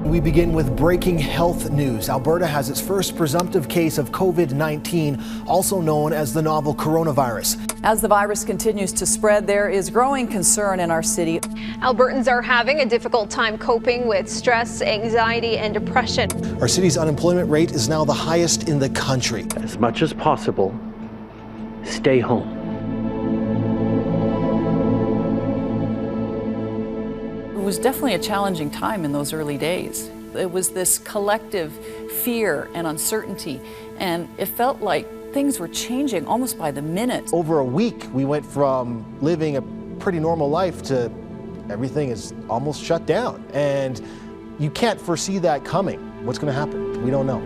We begin with breaking health news. Alberta has its first presumptive case of COVID-19, also known as the novel coronavirus. As the virus continues to spread, there is growing concern in our city. Albertans are having a difficult time coping with stress, anxiety, and depression. Our city's unemployment rate is now the highest in the country. As much as possible, stay home. It was definitely a challenging time in those early days. It was this collective fear and uncertainty, and it felt like things were changing almost by the minute. Over a week, we went from living a pretty normal life to everything is almost shut down. And you can't foresee that coming. What's going to happen? We don't know.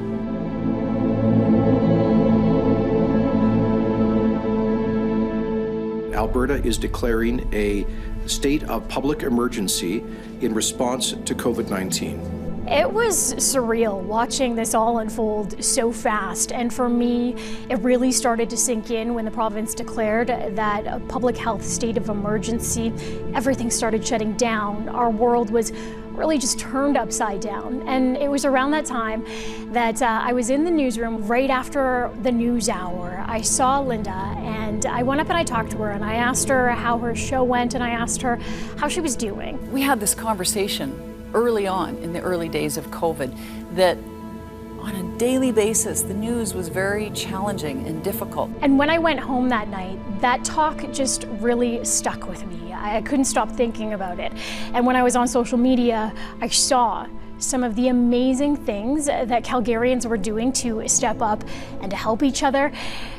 Alberta is declaring a state of public emergency in response to COVID-19. It was surreal watching this all unfold so fast, and for me, it really started to sink in when the province declared that a public health state of emergency. Everything started shutting down. Our world was really just turned upside down, and it was around that time that I was in the newsroom right after the news hour. I saw Linda, and I went up and I talked to her, and I asked her how her show went, and I asked her how she was doing. We had this conversation early on in the early days of COVID that on a daily basis, the news was very challenging and difficult. And when I went home that night, that talk just really stuck with me. I couldn't stop thinking about it. And when I was on social media, I saw some of the amazing things that Calgarians were doing to step up and to help each other.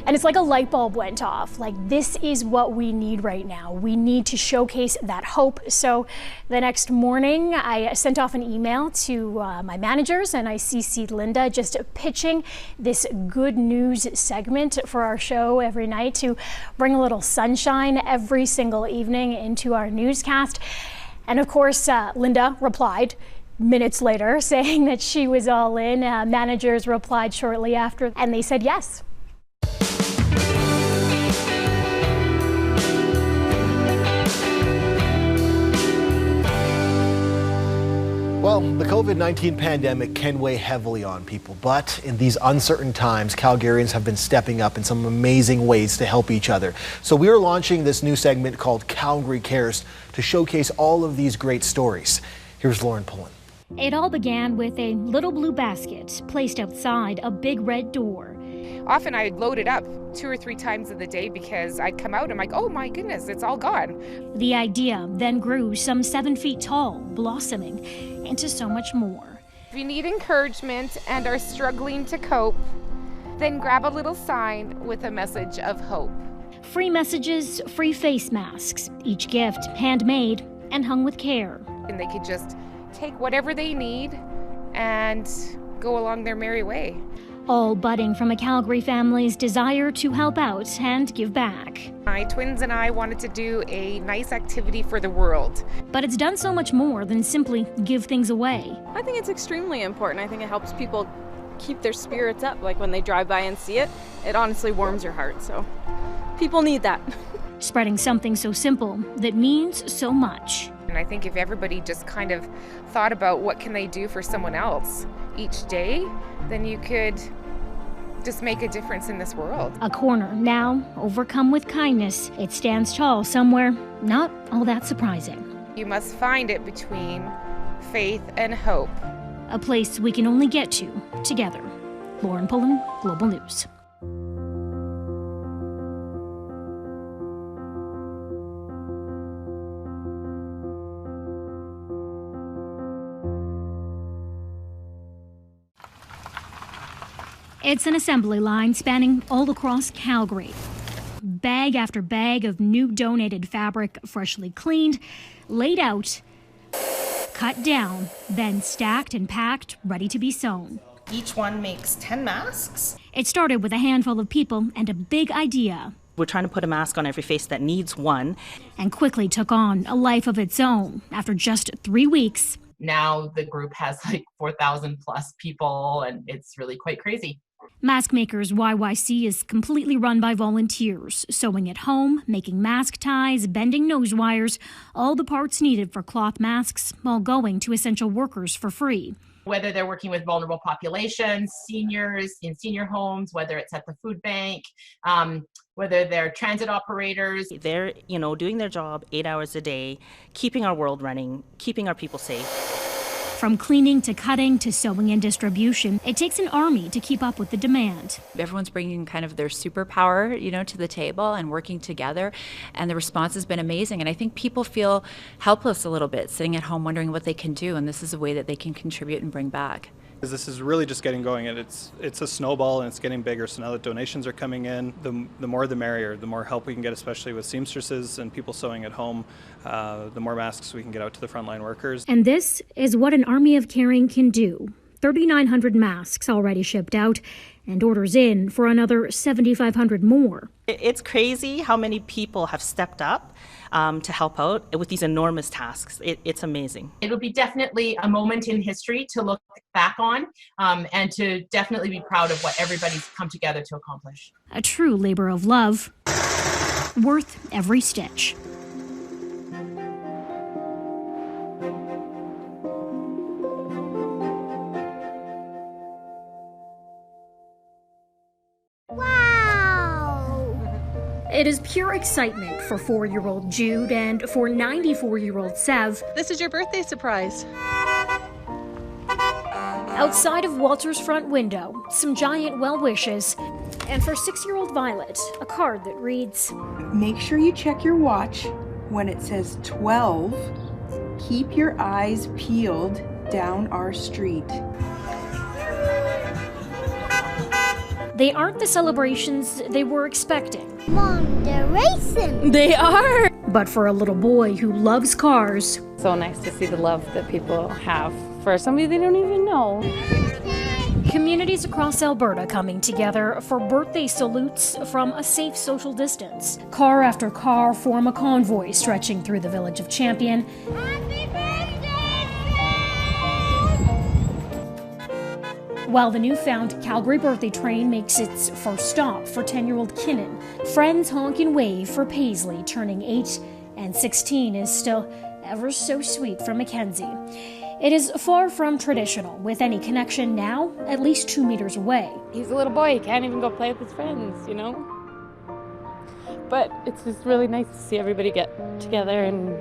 And it's like a light bulb went off. Like, this is what we need right now. We need to showcase that hope. So the next morning, I sent off an email to my managers, and I CC'd Linda, just pitching this good news segment for our show every night to bring a little sunshine every single evening into our newscast. And of course, Linda replied minutes later saying that she was all in. Managers replied shortly after, and they said yes. Well, the COVID-19 pandemic can weigh heavily on people, but in these uncertain times, Calgarians have been stepping up in some amazing ways to help each other. So we are launching this new segment called Calgary Cares to showcase all of these great stories. Here's Lauren Pullen. It all began with a little blue basket placed outside a big red door. Often I'd load it up 2 or 3 times of the day because I'd come out and I'm like, oh my goodness, it's all gone. The idea then grew some 7 feet tall, blossoming into so much more. If you need encouragement and are struggling to cope, then grab a little sign with a message of hope. Free messages, free face masks, each gift handmade and hung with care. And they could just take whatever they need and go along their merry way. All budding from a Calgary family's desire to help out and give back. My twins and I wanted to do a nice activity for the world. But it's done so much more than simply give things away. I think it's extremely important. I think it helps people keep their spirits up. Like when they drive by and see it, it honestly warms your heart. So people need that. Spreading something so simple that means so much. And I think if everybody just kind of thought about what can they do for someone else each day, then you could just make a difference in this world. A corner now overcome with kindness. It stands tall somewhere not all that surprising. You must find it between faith and hope. A place we can only get to together. Lauren Pullen, Global News. It's an assembly line spanning all across Calgary. Bag after bag of new donated fabric, freshly cleaned, laid out, cut down, then stacked and packed, ready to be sewn. Each one makes 10 masks. It started with a handful of people and a big idea. We're trying to put a mask on every face that needs one. And quickly took on a life of its own after just 3 weeks. Now the group has like 4,000 plus people, and it's really quite crazy. Mask Makers YYC is completely run by volunteers, sewing at home, making mask ties, bending nose wires, all the parts needed for cloth masks, all going to essential workers for free. Whether they're working with vulnerable populations, seniors in senior homes, whether it's at the food bank, whether they're transit operators. They're, doing their job 8 hours a day, keeping our world running, keeping our people safe. From cleaning to cutting to sewing and distribution, it takes an army to keep up with the demand. Everyone's bringing kind of their superpower, to the table and working together, and the response has been amazing. And I think people feel helpless a little bit, sitting at home wondering what they can do, and this is a way that they can contribute and bring back. This is really just getting going, and it's a snowball, and it's getting bigger. So now that donations are coming in, the more the merrier. The more help we can get, especially with seamstresses and people sewing at home, the more masks we can get out to the frontline workers. And this is what an army of caring can do. 3,900 masks already shipped out, and orders in for another 7,500 more. It's crazy how many people have stepped up to help out with these enormous tasks. It's amazing. It'll be definitely a moment in history to look back on and to definitely be proud of what everybody's come together to accomplish. A true labor of love, worth every stitch. It is pure excitement for 4-year-old Jude and for 94-year-old Sev. This is your birthday surprise. Outside of Walter's front window, some giant well wishes. And for 6-year-old Violet, a card that reads, "Make sure you check your watch when it says 12. Keep your eyes peeled down our street." They aren't the celebrations they were expecting. Mom, they're racing. They are! But for a little boy who loves cars, so nice to see the love that people have for somebody they don't even know. Communities across Alberta coming together for birthday salutes from a safe social distance. Car after car form a convoy stretching through the village of Champion. Happy birthday, While the newfound Calgary birthday train makes its first stop for 10-year-old Kinnan, friends honk and wave for Paisley, turning 8, and 16 is still ever so sweet for Mackenzie. It is far from traditional, with any connection now at least 2 meters away. He's a little boy, he can't even go play with his friends, But it's just really nice to see everybody get together and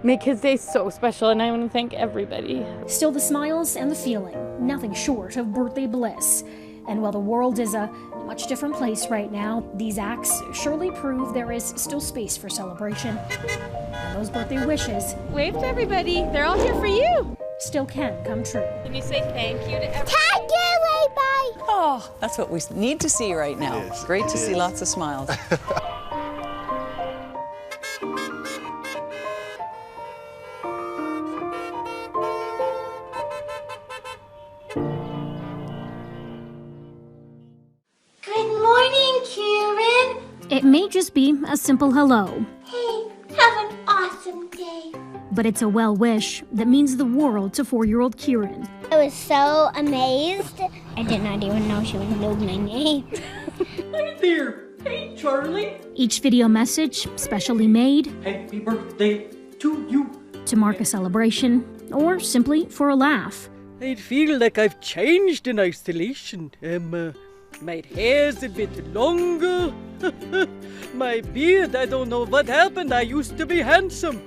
make his day so special, and I want to thank everybody. Still the smiles and the feeling, nothing short of birthday bliss. And while the world is a much different place right now, these acts surely prove there is still space for celebration. And those birthday wishes, wave to everybody, they're all here for you, still can come true. Can you say thank you to everyone? Thank you, bye. Oh, that's what we need to see right now. Great to see lots of smiles. It may just be a simple hello. Hey, have an awesome day. But it's a well wish that means the world to 4-year-old Kieran. I was so amazed. I did not even know she would know my name. Hi there. Hey, Charlie. Each video message specially made. Happy birthday to you. To mark a celebration or simply for a laugh. I feel like I've changed in isolation. My hair's a bit longer. My beard, I don't know what happened. I used to be handsome.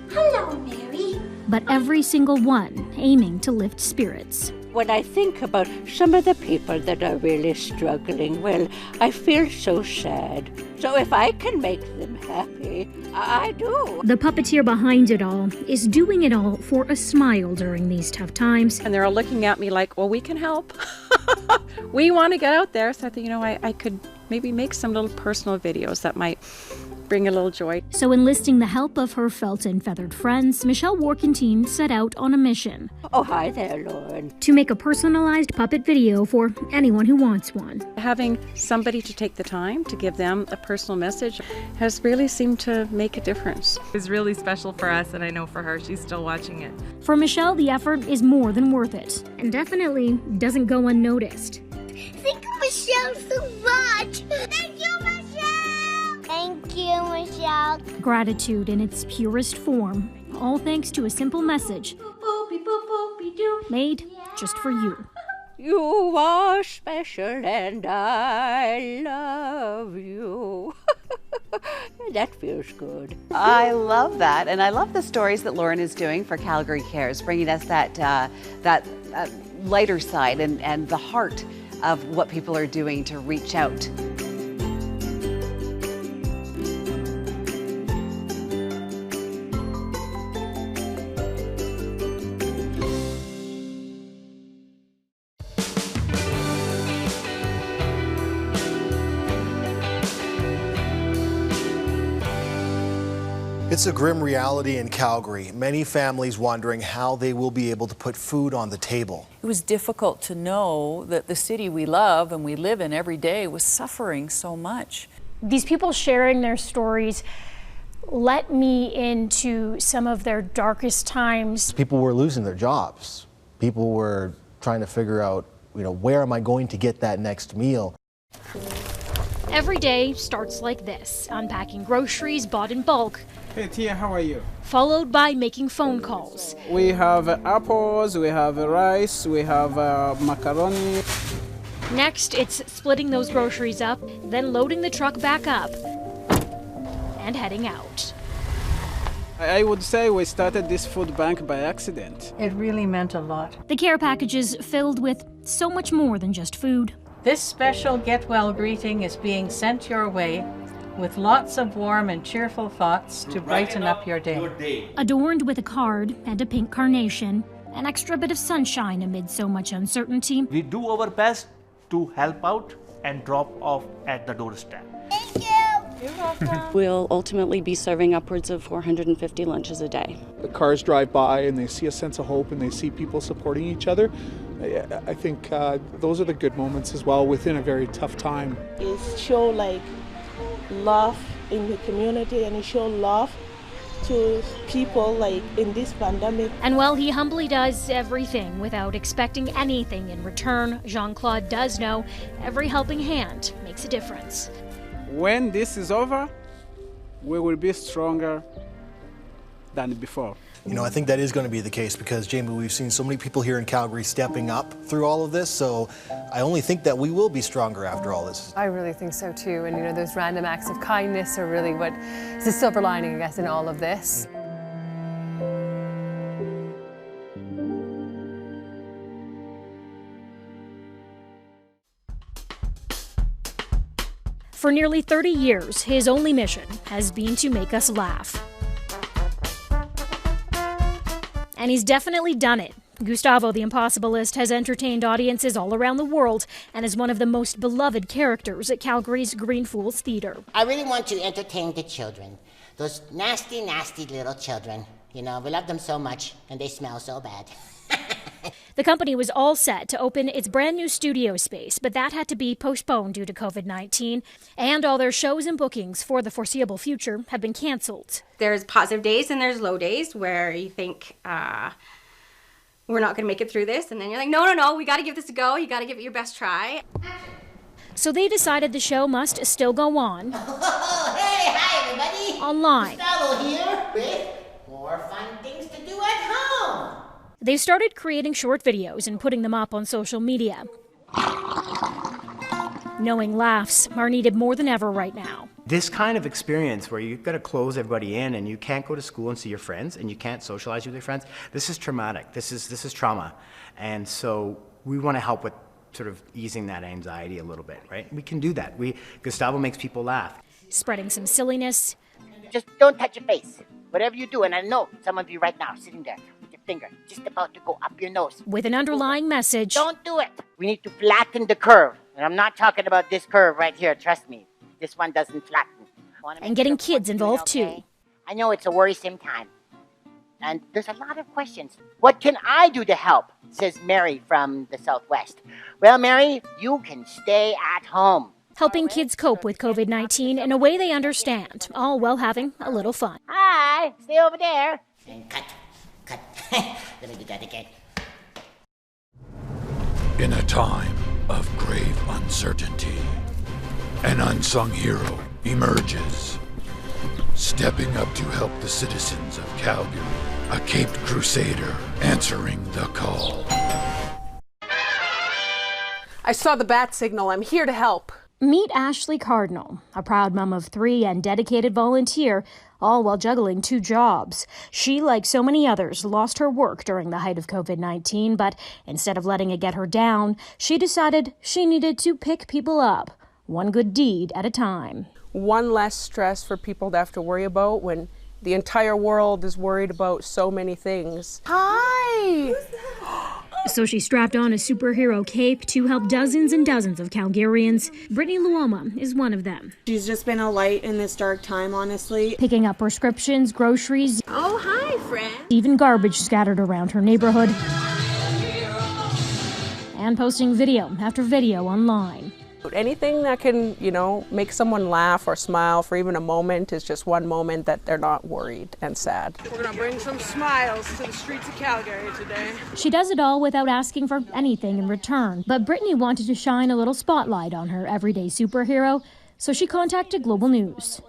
Hello, Mary. But every single one aiming to lift spirits. When I think about some of the people that are really struggling, well, I feel so sad. So if I can make them happy, I do. The puppeteer behind it all is doing it all for a smile during these tough times. And they're all looking at me like, well, we can help. We want to get out there. So I thought, I could maybe make some little personal videos that might bring a little joy. So enlisting the help of her felt and feathered friends, Michelle Warkentine set out on a mission. Oh, hi there, Lauren. To make a personalized puppet video for anyone who wants one. Having somebody to take the time to give them a personal message has really seemed to make a difference. It's really special for us, and I know for her, she's still watching it. For Michelle, the effort is more than worth it, and definitely doesn't go unnoticed. Thank you, Michelle, so much. Thank you, Michelle. Thank you, Michelle. Gratitude in its purest form, all thanks to a simple message made just for you. You are special and I love you. That feels good. I love that, and I love the stories that Lauren is doing for Calgary Cares, bringing us that lighter side and the heart of what people are doing to reach out. It's a grim reality in Calgary. Many families wondering how they will be able to put food on the table. It was difficult to know that the city we love and we live in every day was suffering so much. These people sharing their stories let me into some of their darkest times. People were losing their jobs. People were trying to figure out, where am I going to get that next meal? Every day starts like this, unpacking groceries bought in bulk. Hey Tia, how are you? Followed by making phone calls. We have apples, we have rice, we have macaroni. Next, it's splitting those groceries up, then loading the truck back up and heading out. I would say we started this food bank by accident. It really meant a lot. The care packages filled with so much more than just food. This special Get Well greeting is being sent your way with lots of warm and cheerful thoughts to brighten up your day. Adorned with a card and a pink carnation, an extra bit of sunshine amid so much uncertainty. We do our best to help out and drop off at the doorstep. Thank you. You're welcome. We'll ultimately be serving upwards of 450 lunches a day. The cars drive by and they see a sense of hope and they see people supporting each other. I think those are the good moments as well within a very tough time. It show love in the community, and it show love to people in this pandemic. And while he humbly does everything without expecting anything in return, Jean-Claude does know every helping hand makes a difference. When this is over, we will be stronger than before. I think that is going to be the case because, Jamie, we've seen so many people here in Calgary stepping up through all of this, so I only think that we will be stronger after all this. I really think so too, and those random acts of kindness are really what is the silver lining, I guess, in all of this. For nearly 30 years, his only mission has been to make us laugh. And he's definitely done it. Gustavo the Impossibilist has entertained audiences all around the world and is one of the most beloved characters at Calgary's Green Fools Theatre. I really want to entertain the children. Those nasty, nasty little children. We love them so much and they smell so bad. The company was all set to open its brand new studio space, but that had to be postponed due to COVID-19, and all their shows and bookings for the foreseeable future have been canceled. There's positive days and there's low days where you think, we're not going to make it through this, and then you're like, no, we got to give this a go, you got to give it your best try. So they decided the show must still go on. Hey, hi everybody! Online. Gustavo here with more fun things to do at home. They started creating short videos and putting them up on social media. Knowing laughs are needed more than ever right now. This kind of experience where you've got to close everybody in and you can't go to school and see your friends and you can't socialize with your friends, this is traumatic. This is trauma. And so we want to help with sort of easing that anxiety a little bit, right? We can do that. Gustavo makes people laugh. Spreading some silliness. Just don't touch your face. Whatever you do, and I know some of you right now sitting there with your finger just about to go up your nose. With an underlying message. Don't do it. We need to flatten the curve. And I'm not talking about this curve right here, trust me. This one doesn't flatten. And getting kids involved too. I know it's a worrisome time. And there's a lot of questions. What can I do to help? Says Mary from the Southwest. Well, Mary, you can stay at home. Helping kids cope with COVID-19 in a way they understand, all while having a little fun. Hi, stay over there. And cut. Let me do that again. In a time of grave uncertainty, an unsung hero emerges, stepping up to help the citizens of Calgary, a caped crusader answering the call. I saw the bat signal. I'm here to help. Meet Ashley Cardinal, a proud mom of 3 and dedicated volunteer, all while juggling 2 jobs. She, like so many others, lost her work during the height of COVID-19, but instead of letting it get her down, she decided she needed to pick people up, one good deed at a time. One less stress for people to have to worry about when the entire world is worried about so many things. Hi! So she strapped on a superhero cape to help dozens and dozens of Calgarians. Brittany Luoma is one of them. She's just been a light in this dark time, honestly. Picking up prescriptions, groceries. Oh, hi, friend. Even garbage scattered around her neighborhood. And posting video after video online. Anything that can, make someone laugh or smile for even a moment is just one moment that they're not worried and sad. We're going to bring some smiles to the streets of Calgary today. She does it all without asking for anything in return. But Brittany wanted to shine a little spotlight on her everyday superhero, so she contacted Global News.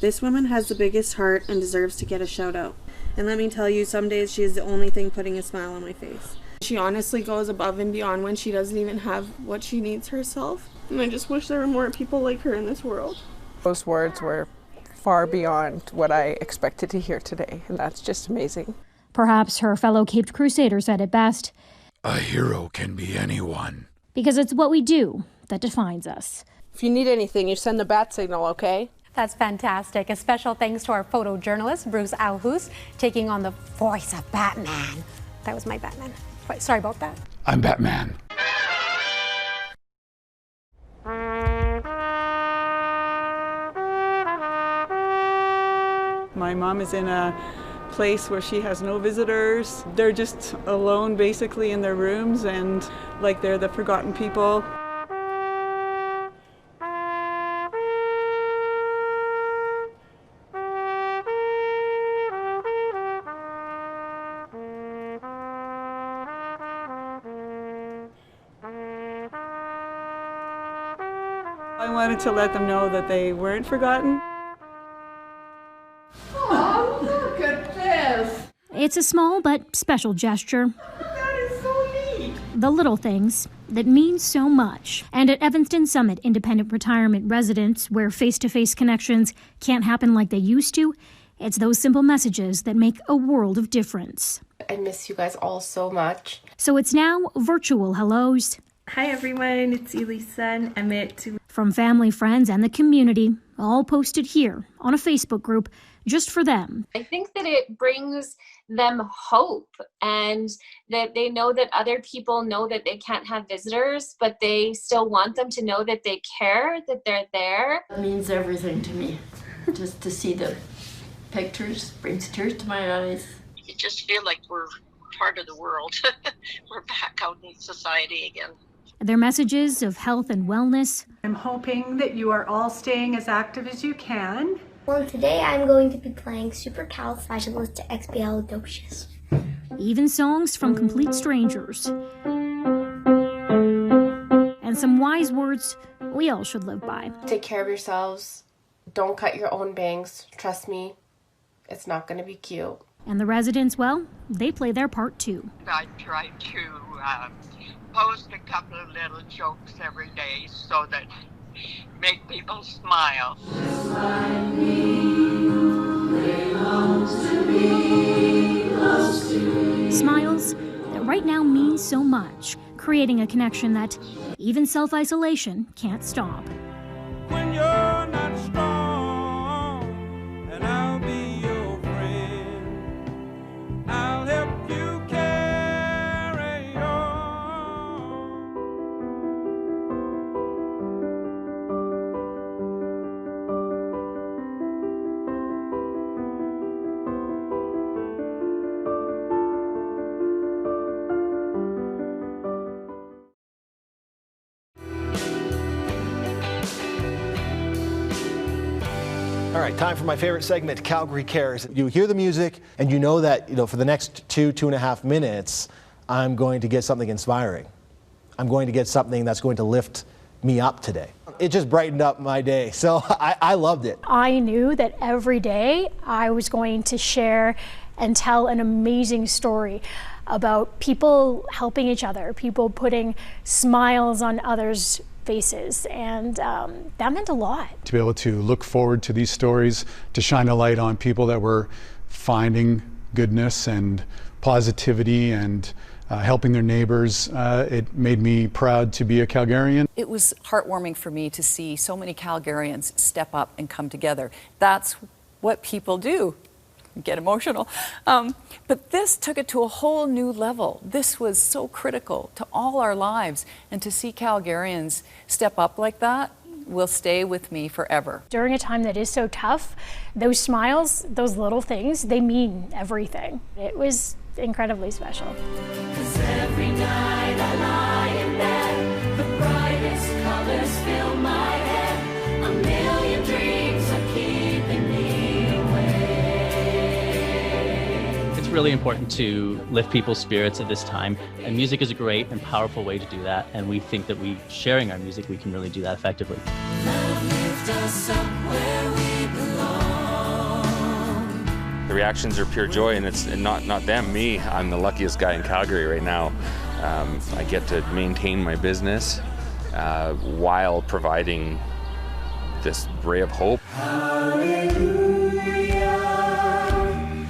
This woman has the biggest heart and deserves to get a shout out. And let me tell you, some days she is the only thing putting a smile on my face. She honestly goes above and beyond when she doesn't even have what she needs herself. And I just wish there were more people like her in this world. Those words were far beyond what I expected to hear today, and that's just amazing. Perhaps her fellow Caped Crusader said it best. A hero can be anyone. Because it's what we do that defines us. If you need anything, you send the bat signal, okay? That's fantastic. A special thanks to our photojournalist, Bruce Alhus, taking on the voice of Batman. That was my Batman. Sorry about that. I'm Batman. My mom is in a place where she has no visitors. They're just alone basically in their rooms and like they're the forgotten people. I wanted to let them know that they weren't forgotten. Oh, look at this! It's a small but special gesture. That is so neat! The little things that mean so much. And at Evanston Summit Independent Retirement Residence, where face-to-face connections can't happen like they used to, it's those simple messages that make a world of difference. I miss you guys all so much. So it's now virtual hellos. Hi everyone, it's Elisa and Emmett. From family, friends, and the community, all posted here on a Facebook group just for them. I think that it brings them hope and that they know that other people know that they can't have visitors, but they still want them to know that they care, that they're there. It means everything to me. Just to see the pictures brings tears to my eyes. You just feel like we're part of the world. We're back out in society again. Their messages of health and wellness. I'm hoping that you are all staying as active as you can. Well, today I'm going to be playing Supercalifragilisticexpialidocious. Even songs from complete strangers. And some wise words we all should live by. Take care of yourselves. Don't cut your own bangs. Trust me, it's not going to be cute. And the residents, well, they play their part too. I try to post a couple of little jokes every day so that make people smile. Smiles that right now mean so much, creating a connection that even self-isolation can't stop. When you're not strong, and I'll be your friend. I'll help you carry on. All right, time for my favorite segment, Calgary Cares. You hear the music and you know that, for the next 2.5 minutes, I'm going to get something inspiring. I'm going to get something that's going to lift me up today. It just brightened up my day. So I loved it. I knew that every day I was going to share and tell an amazing story about people helping each other, people putting smiles on others' faces, and that meant a lot. To be able to look forward to these stories, to shine a light on people that were finding goodness and positivity and helping their neighbors, it made me proud to be a Calgarian. It was heartwarming for me to see so many Calgarians step up and come together. That's what people do. Get emotional. But this took it to a whole new level. This was so critical to all our lives, and to see Calgarians step up like that will stay with me forever. During a time that is so tough, those smiles, those little things, they mean everything. It was incredibly special. 'Cause every night I lie in bed, the brightest colors fill my head, a million dreams are keeping me awake. It's really important to lift people's spirits at this time, and music is a great and powerful way to do that, and we think that sharing our music, we can really do that effectively. Lift us up where we belong. The reactions are pure joy, and it's not them, me. I'm the luckiest guy in Calgary right now. I get to maintain my business while providing this ray of hope.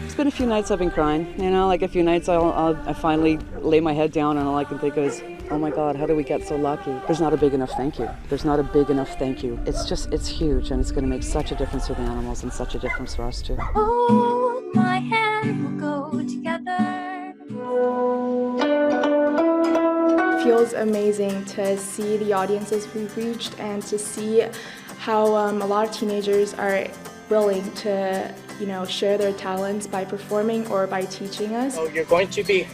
It's been a few nights I've been crying, you know, like a few nights I finally lay my head down and all I can think is, oh my God, how do we get so lucky? There's not a big enough thank you. There's not a big enough thank you. It's huge, and it's going to make such a difference for the animals and such a difference for us too. Hold my hand, we'll go together. It feels amazing to see the audiences we've reached and to see how a lot of teenagers are willing to, share their talents by performing or by teaching us. So you're going to be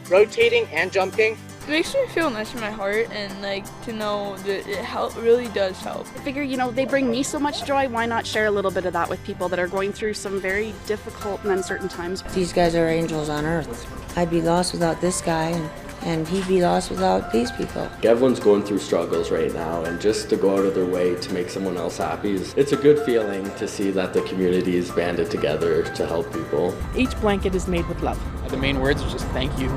rotating and jumping. It makes me feel nice in my heart, and to know that it really does help. I figure, they bring me so much joy, why not share a little bit of that with people that are going through some very difficult and uncertain times. These guys are angels on earth. I'd be lost without this guy, and he'd be lost without these people. Everyone's going through struggles right now, and just to go out of their way to make someone else happy, it's a good feeling to see that the community is banded together to help people. Each blanket is made with love. The main words are just thank you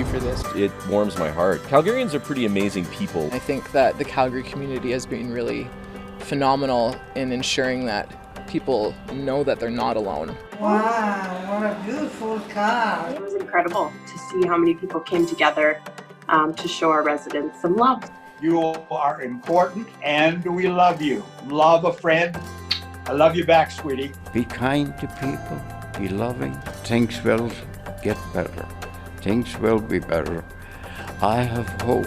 for this. It warms my heart. Calgarians are pretty amazing people. I think that the Calgary community has been really phenomenal in ensuring that people know that they're not alone. Wow, what a beautiful car. It was incredible to see how many people came together to show our residents some love. You are important and we love you. Love a friend. I love you back, sweetie. Be kind to people, be loving. Things will get better. Things will be better. I have hope.